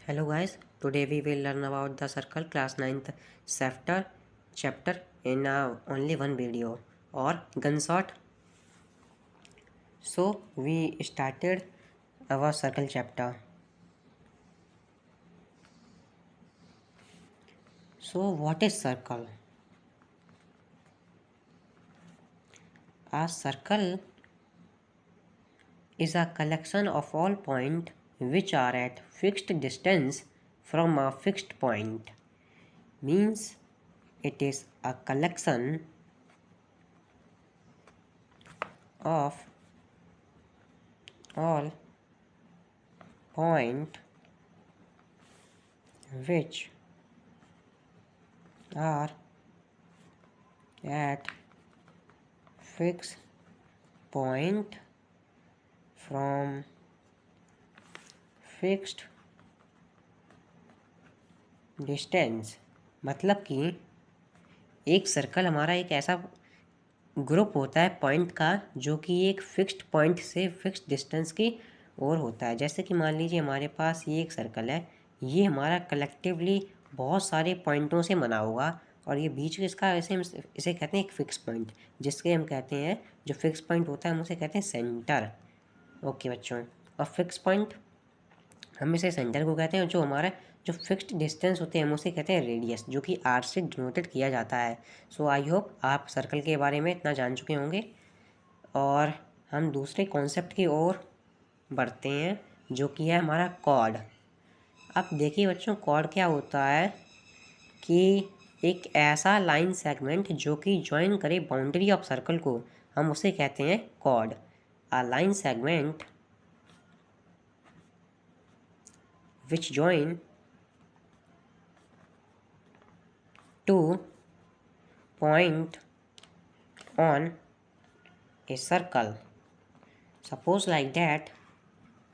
Hello guys, today we will learn about the circle class 9th chapter in only one video or gunshot. So we started our circle chapter. So what is circle? A circle is a collection of all points which are at fixed distance from a fixed point. Means it is a collection of all point which are at fixed point from fixed distance. मतलब कि एक circle हमारा एक ऐसा group होता है point का जो कि एक फिक्स्ड पॉइंट से फिक्स्ड डिस्टेंस की ओर होता है। जैसे कि मान लीजिए हमारे पास ये एक सर्कल है, ये हमारा कलेक्टिवली बहुत सारे पॉइंटों से बना होगा और ये बीच में इसका ऐसे हम इसे कहते हैं एक फिक्स पॉइंट, जिसके हम कहते हैं जो फिक्स पॉइंट होता है हम उसे कहते हैं सेंटर। ओके बच्चों, और फिक्स पॉइंट हम इसे सेंटर को कहते हैं। जो हमारा जो फिक्स्ड डिस्टेंस होते हैं हम उसे कहते हैं रेडियस, जो कि आर से डिनोटेड किया जाता है। सो आई होप आप सर्कल के बारे में इतना जान चुके होंगे और हम दूसरे कॉन्सेप्ट की ओर बढ़ते हैं जो कि है हमारा कॉर्ड। अब देखिए बच्चों, कॉर्ड क्या होता है कि एक ऐसा लाइन सेगमेंट जो कि ज्वाइन करे बाउंड्री ऑफ सर्कल को, हम उसे कहते हैं chord. A line segment which join two point on a circle. Suppose like that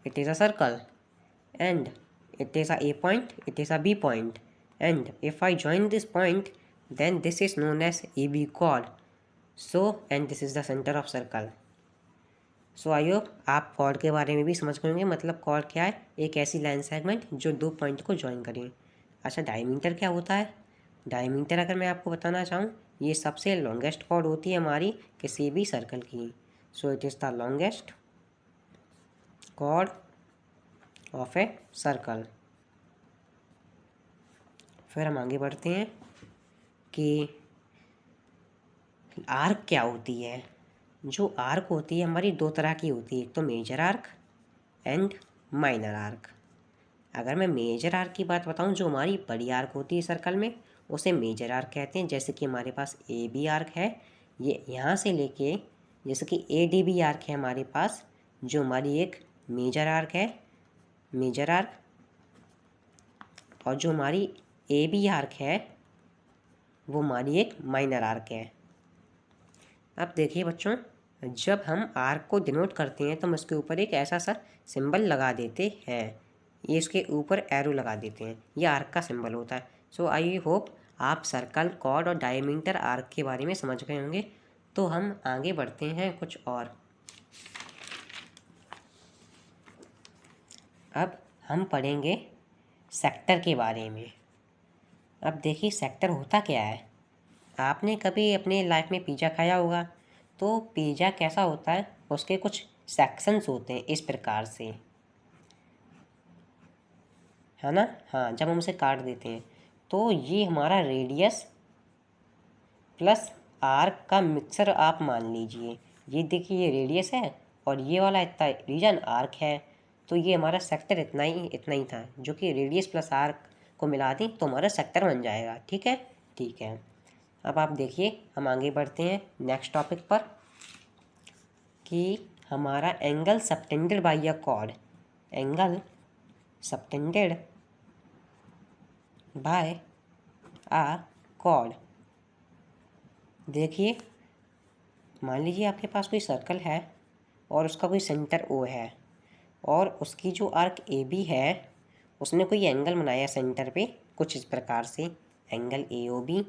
it is a circle and it is a point, it is a B point, and if I join this point then this is known as AB chord. So and this is the center of circle. So I hope आप cord के बारे में भी समझ गए होंगे। मतलब cord क्या है, एक ऐसी लाइन सेगमेंट जो दो पॉइंट को ज्वाइन करें। अच्छा, डायमीटर क्या होता है? डायमीटर अगर मैं आपको बताना चाहूँ, ये सबसे लॉन्गेस्ट कॉर्ड होती है हमारी किसी भी सर्कल की। So it is the longest chord of a circle. फिर हम आगे बढ़ते हैं कि आर्क क्या होती है। जो आर्क होती है हमारी दो तरह की होती है, एक तो major arc and minor arc. अगर मैं मेजर आर्क की बात बताऊं, जो हमारी बड़ी आर्क होती है सर्कल में उसे मेजर आर्क कहते हैं। जैसे कि हमारे पास ए बी आर्क है, ये यहाँ से लेके जैसे कि ए डी बी आर्क है हमारे पास, जो हमारी एक मेजर आर्क है, मेजर आर्क। और जो हमारी ए बी आर्क है वो हमारी एक माइनर आर्क है। अब देखिए बच्चों, जब हम आर्क को डिनोट करते हैं तो हम इसके ऊपर एक ऐसा सा सिंबल लगा देते हैं, ये इसके ऊपर एरो लगा देते हैं, ये आर्क का सिंबल होता है। सो आई होप आप सर्कल, कॉर्ड और डायमीटर आर्क के बारे में समझ गए होंगे। तो हम आगे बढ़ते हैं कुछ और। अब हम पढ़ेंगे सेक्टर के बारे में। अब देखिए सेक्टर होता क्या है। आपने कभी अपने लाइफ में पिज़्ज़ा खाया होगा, तो पिज़्ज़ा कैसा होता है, उसके कुछ सेक्शंस होते हैं इस प्रकार से, है ना। हाँ, जब हम उसे काट देते हैं तो ये हमारा रेडियस प्लस आर्क का मिक्सर आप मान लीजिए। ये देखिए ये रेडियस है और ये वाला इतना रीजन आर्क है। तो ये हमारा सेक्टर इतना ही था, जो कि रेडियस प्लस आर्क को मिला दें तो हमारा सेक्टर बन जाएगा। ठीक है, ठीक है। अब आप देखिए हम आगे बढ़ते हैं नेक्स्ट टॉपिक पर कि हमारा एंगल सबटेंडेड बाय अ कॉर्ड। एंगल सबटेंडेड बाय अ कॉर्ड। देखिए मान लीजिए आपके पास कोई सर्कल है और उसका कोई सेंटर ओ है और उसकी जो आर्क ए बी है उसने कोई एंगल बनाया सेंटर पे कुछ इस प्रकार से, एंगल ए ओ बी।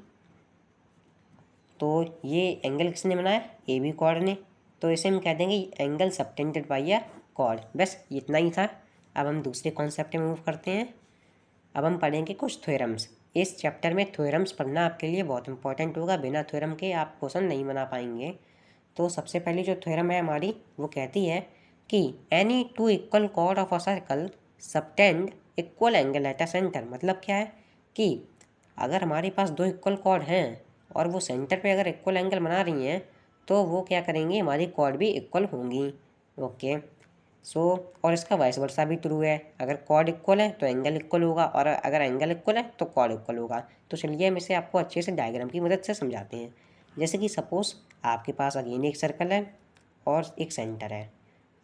तो ये एंगल किसने बनाया? ए बी कॉर्ड ने। तो इसे हम कह देंगे एंगल सबटेंडेड बाय अ कॉर्ड। बस इतना ही था। अब हम दूसरे कॉन्सेप्ट में मूव करते हैं अब हम पढ़ेंगे कुछ थ्योरम्स। इस चैप्टर में थ्योरम्स पढ़ना आपके लिए बहुत इंपॉर्टेंट होगा, बिना थ्योरम के आप क्वेश्चन नहीं बना पाएंगे। तो सबसे पहली जो थ्योरम है हमारी वो कहती है कि any two equal chord of a circle subtend equal angle at a centre. मतलब क्या है कि अगर हमारे पास दो इक्वल कॉर्ड हैं और वो सेंटर पे अगर इक्वल एंगल बना रही हैं तो वो क्या करेंगी, हमारी कॉर्ड भी इक्वल होंगी। ओके सो और इसका वाइस वर्सा भी ट्रू है। अगर कॉर्ड इक्वल है तो एंगल इक्वल होगा, और अगर एंगल इक्वल है तो कॉर्ड इक्वल होगा। तो चलिए हम इसे आपको अच्छे से डायग्राम की मदद से समझाते हैं। जैसे कि सपोज आपके पास अगेन एक सर्कल है और एक सेंटर है।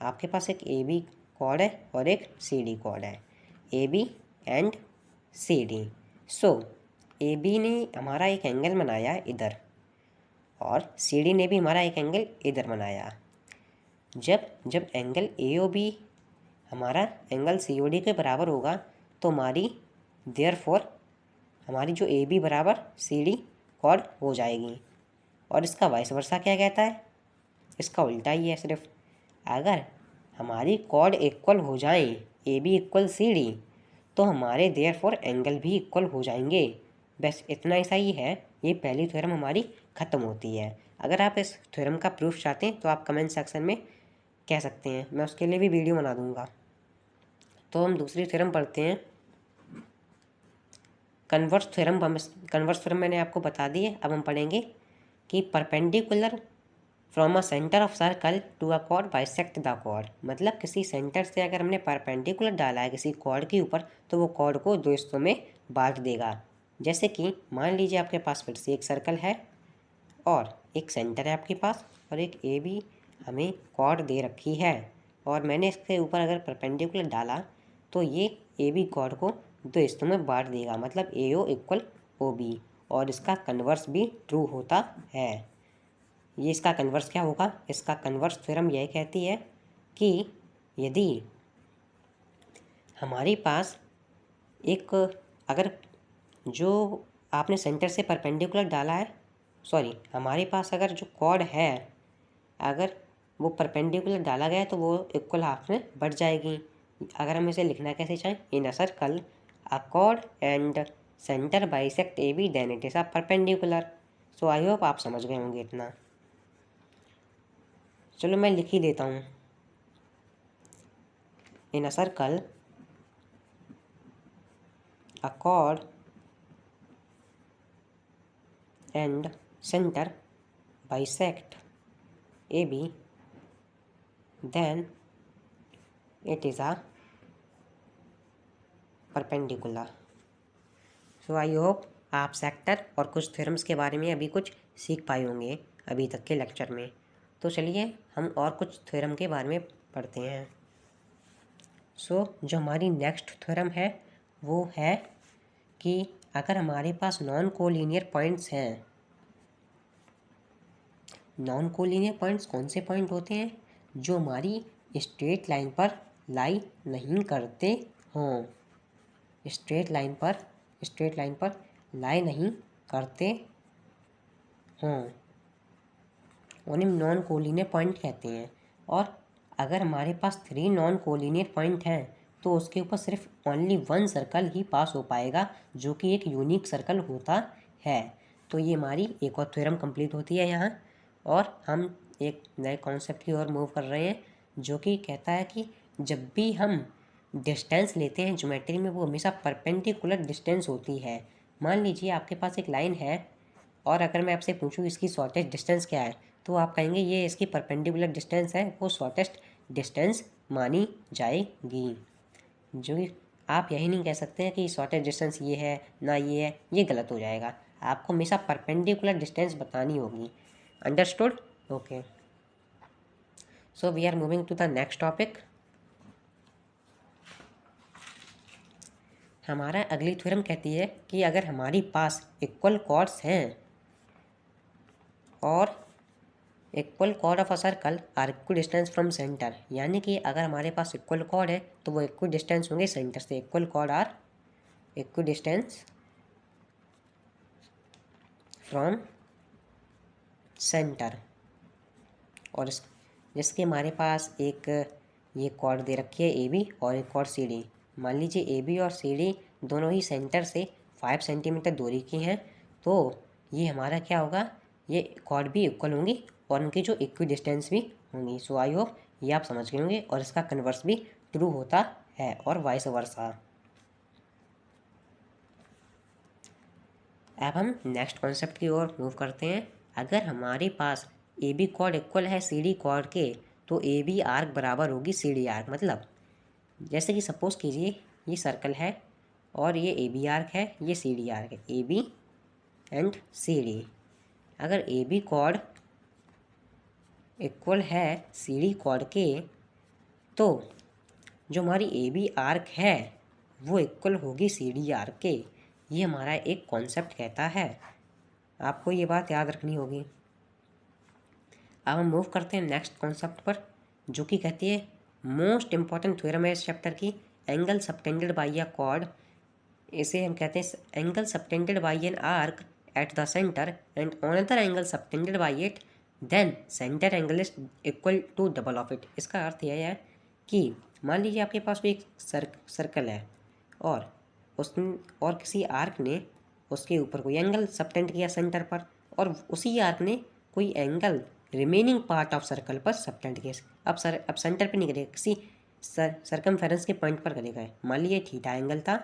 आपके पास एक ए बी कॉर्ड है और एक सी डी कॉर्ड है, A B and C D. So A B ने हमारा एक एंगल बनाया इधर और सी डी ने भी हमारा एक एंगल इधर बनाया। जब जब एंगल ए ओ बी हमारा एंगल सी ओ डी के बराबर होगा तो हमारी देयरफॉर हमारी जो ए बी बराबर सी डी कॉर्ड हो जाएगी। और इसका वाइस वर्सा क्या कहता है, इसका उल्टा ही है सिर्फ। अगर हमारी कॉर्ड इक्वल हो जाए, A B equal C D, तो हमारे देयरफॉर एंगल भी इक्वल हो जाएंगे। बस इतना ऐसा ही है। ये पहली थ्योरम हमारी ख़त्म होती है। अगर आप इस थ्योरम का प्रूफ चाहते हैं तो आप कमेंट सेक्शन में कह सकते हैं, मैं उसके लिए भी वीडियो बना दूंगा। तो हम दूसरी थ्योरम पढ़ते हैं, कन्वर्स थ्योरम। कन्वर्स थ्योरम मैंने आपको बता दी है। अब हम पढ़ेंगे कि perpendicular from a centre of circle to a chord bisect the chord. मतलब किसी सेंटर से अगर हमने परपेंडिकुलर डाला है किसी कॉर्ड के ऊपर तो वो कॉर्ड को दो हिस्सों में बांट देगा। जैसे कि मान लीजिए आपके पास फिर से एक सर्कल है और एक सेंटर है आपके पास, और एक ए बी हमें कॉर्ड दे रखी है, और मैंने इसके ऊपर अगर परपेंडिकुलर डाला तो ये ए बी कॉर्ड को दो हिस्सों में बांट देगा। मतलब ए ओ इक्वल ओ बी, और इसका कन्वर्स भी ट्रू होता है। ये इसका कन्वर्स क्या होगा, इसका कन्वर्स थ्योरम यह कहती है कि यदि हमारे पास एक अगर जो आपने सेंटर से परपेंडिकुलर डाला है, सॉरी, हमारे पास अगर जो कॉर्ड है अगर वो परपेंडिकुलर डाला गया तो वो इक्वल हाफ में बढ़ जाएगी। अगर हम इसे लिखना कैसे चाहें, in a circle a chord and centre bisect A B then it is a perpendicular. So I hope आप समझ गए होंगे इतना। चलो मैं लिख ही देता हूँ, in a circle a chord and center bisect AB, then it is a perpendicular। So I hope आप सेक्टर और कुछ थ्योरम्स के बारे में अभी कुछ सीख पाए होंगे अभी तक के लेक्चर में। तो चलिए हम और कुछ थ्योरम के बारे में पढ़ते हैं। जो हमारी नेक्स्ट थ्योरम है वो है कि अगर हमारे पास नॉन कोलिनियर पॉइंट्स हैं, नॉन कोलिनियर पॉइंट्स कौन से पॉइंट होते हैं, जो हमारी स्ट्रेट लाइन पर लाई नहीं करते हों, स्ट्रेट लाइन पर लाई नहीं करते हों, उन्हें नॉन कोलिनियर पॉइंट कहते हैं। और अगर हमारे पास 3 नॉन कोलिनियर पॉइंट हैं तो उसके ऊपर सिर्फ ओनली 1 सर्कल ही पास हो पाएगा, जो कि एक यूनिक सर्कल होता है। तो ये हमारी एक और थ्योरम कंप्लीट होती है यहाँ, और हम एक नए कॉन्सेप्ट की ओर मूव कर रहे हैं, जो कि कहता है कि जब भी हम डिस्टेंस लेते हैं ज्योमेट्री में वो हमेशा परपेंडिकुलर डिस्टेंस होती है। मान लीजिए आपके पास एक लाइन है और अगर मैं आपसे पूछूं इसकी शॉर्टेस्ट डिस्टेंस क्या है, तो आप कहेंगे ये इसकी परपेंडिकुलर डिस्टेंस है, वो शॉर्टेस्ट डिस्टेंस मानी जाएगी। जो कि आप यही नहीं कह सकते हैं कि शॉर्टेस्ट डिस्टेंस ये है ना ये है, ये गलत हो जाएगा। आपको हमेशा परपेंडिकुलर डिस्टेंस बतानी होगी। Understood? Okay, so we are moving to the next topic. हमारा अगली थ्योरम कहती है कि अगर हमारे पास इक्वल कॉर्ड्स हैं और equal chord of a circle are equal distance from centre, यानी कि अगर हमारे पास इक्वल कॉर्ड है तो वो इक्वल डिस्टेंस होंगे सेंटर से। Equal chord are equal distance from centre. और जिसके हमारे पास एक ये कॉर्ड दे रखी है ए बी और एक कॉर्ड सी डी। मान लीजिए ए बी और सी डी दोनों ही सेंटर से 5 सेंटीमीटर दूरी की हैं, तो ये हमारा क्या होगा, ये कॉर्ड भी इक्वल होंगी और उनकी जो इक्वी डिस्टेंस भी होंगी। सो आई होप ये आप समझ गए होंगे और इसका कन्वर्स भी ट्रू होता है और वाइस वर्सा। अब हम नेक्स्ट कॉन्सेप्ट की ओर मूव करते हैं। अगर हमारे पास ए बी कॉर्ड इक्वल है सी डी कॉर्ड के, तो ए बी आर्क बराबर होगी सी डी आर्क। मतलब जैसे कि सपोज कीजिए ये सर्कल है और ये ए बी आर्क है, ये सी डी आर्क है, A B and C D. अगर ए बी कॉर्ड इक्वल है सी डी कॉर्ड के, तो जो हमारी ए बी आर्क है वो इक्वल होगी सी डी आर्क के। ये हमारा एक कॉन्सेप्ट कहता है, आपको ये बात याद रखनी होगी। अब हम मूव करते हैं नेक्स्ट कॉन्सेप्ट पर, जो कि कहती है मोस्ट इम्पॉर्टेंट थ्योरम है इस चैप्टर की, angle subtended by a chord. इसे हम कहते हैं angle subtended by an arc at the centre and another angle subtended by it, then centre angle is equal to double of it. इसका अर्थ यह है कि मान लीजिए आपके पास भी एक सर्कल है और किसी आर्क ने उसके ऊपर कोई एंगल सबटेंड किया सेंटर पर, और उसी आर्क ने कोई angle remaining part of circle पर सबटेंड किया। अब सेंटर पे नहीं करेगा, किसी सर्कमफेरेंस के पॉइंट पर करेगा। मान लीजिए थीटा एंगल था,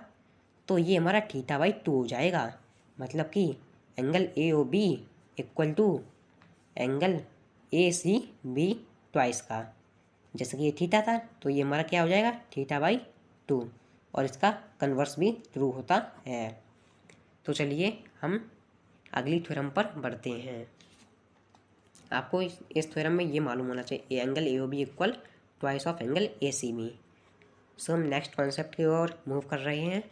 तो ये हमारा थीटा बाई 2 हो जाएगा। मतलब कि angle A O B equal to angle A C B twice का। जैसे कि ये थीटा था, तो ये हमारा क्या हो जाएगा, थीटा बाई 2, और इसका कन्वर्स भी ट्रू होता है। तो चलिए हम अगली थ्योरम पर बढ़ते हैं। आपको इस थ्योरम में ये मालूम होना चाहिए, angle A O B equal twice of angle A C B. So हम नेक्स्ट कॉन्सेप्ट की ओर मूव कर रहे हैं।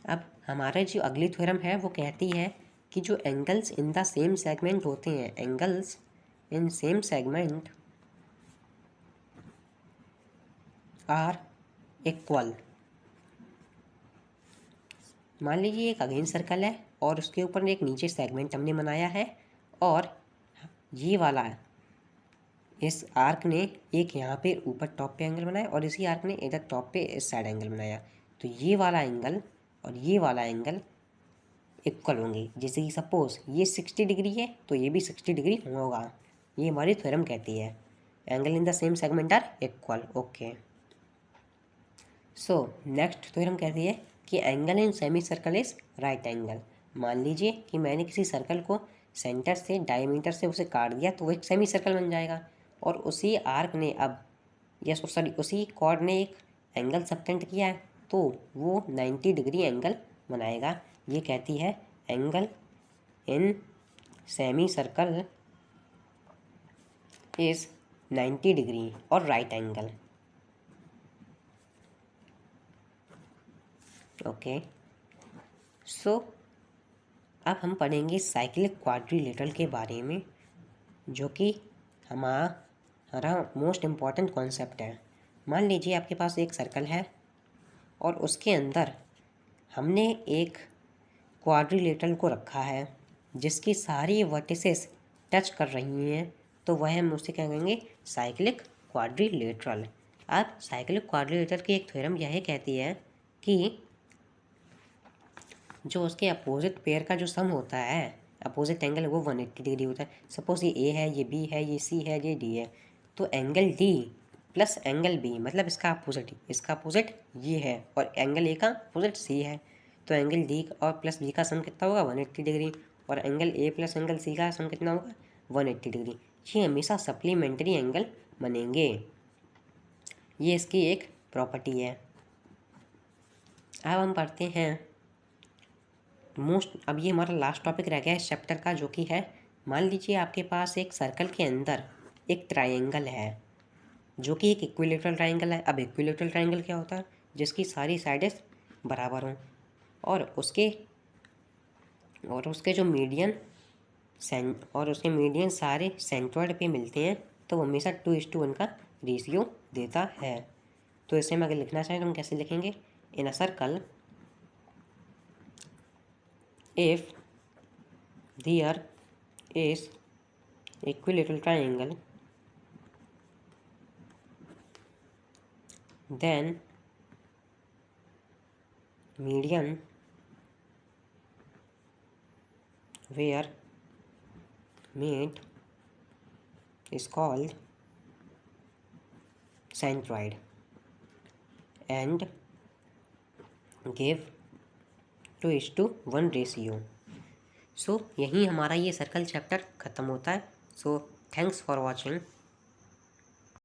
अब हमारे जो अगली थ्योरम है वो कहती है कि जो angles in the same segment होते हैं, angles in same segment are equal. मान लीजिए एक अगेन सर्कल है और उसके ऊपर एक नीचे सेगमेंट हमने बनाया है, और ये वाला इस आर्क ने एक यहाँ पे ऊपर टॉप पे एंगल बनाया और इसी आर्क ने इधर टॉप पे इस साइड एंगल बनाया। तो ये वाला एंगल और ये वाला एंगल इक्वल होंगे। जैसे कि सपोज ये 60 डिग्री है तो ये भी 60 डिग्री होगा। ये हमारी थ्योरम कहती है angle in the same segment are equal. Okay, so next theorem कहती है कि angle in semi circle is right angle. मान लीजिए कि मैंने किसी सर्कल को सेंटर से डायमीटर से उसे काट दिया, तो वो एक सेमी सर्कल बन जाएगा, और उसी आर्क ने अब उसी कॉर्ड ने एक एंगल सबटेंड किया है, तो वो 90 डिग्री एंगल बनाएगा। ये कहती है angle in semi circle is 90 degree और राइट एंगल। ओके, सो अब हम पढ़ेंगे साइक्लिक क्वाड्रिलेटरल के बारे में, जो कि हमारा मोस्ट इम्पॉर्टेंट कॉन्सेप्ट है। मान लीजिए आपके पास एक सर्कल है और उसके अंदर हमने एक क्वाड्रिलेटरल को रखा है जिसकी सारी वर्टिसेस टच कर रही हैं, तो वह हम उसे क्या कहेंगे, साइक्लिक क्वाड्रिलेटरल। अब साइक्लिक क्वाड्रिलेटरल की एक थ्योरम यह कहती है कि जो उसके अपोजिट पेयर का जो सम होता है, अपोजिट एंगल है, वो 180 डिग्री होता है। सपोज ये ए है, ये बी है, ये सी है, ये डी है, तो angle D plus angle B, मतलब इसका अपोजिट ये है, और एंगल ए का अपोजिट सी है, तो एंगल डी और प्लस बी का सम कितना होगा, 180 डिग्री, और angle A plus angle C का सम कितना होगा, 180 डिग्री। ये हमेशा सप्लीमेंट्री एंगल बनेंगे, ये इसकी एक प्रॉपर्टी है। अब हम पढ़ते हैं अब ये हमारा लास्ट टॉपिक रह गया इस चैप्टर का, जो कि है, मान लीजिए आपके पास एक सर्कल के अंदर एक ट्रायंगल है जो कि एक इक्विलेटरल ट्रायंगल है। अब इक्विलेटरल ट्रायंगल क्या होता है, जिसकी सारी साइडें बराबर हों और उसके जो मीडियन सारे सेंट्रॉइड पे मिलते हैं, तो वो हमेशा 2:1 का रेशियो देता है। तो इसे हम अगर लिखना चाहें तो हम कैसे लिखेंगे, in a circle if there is equilateral triangle then median where mate is called centroid and give 2:1 ratio. So यहीं हमारा ये सर्कल चैप्टर ख़त्म होता है। So thanks for watching.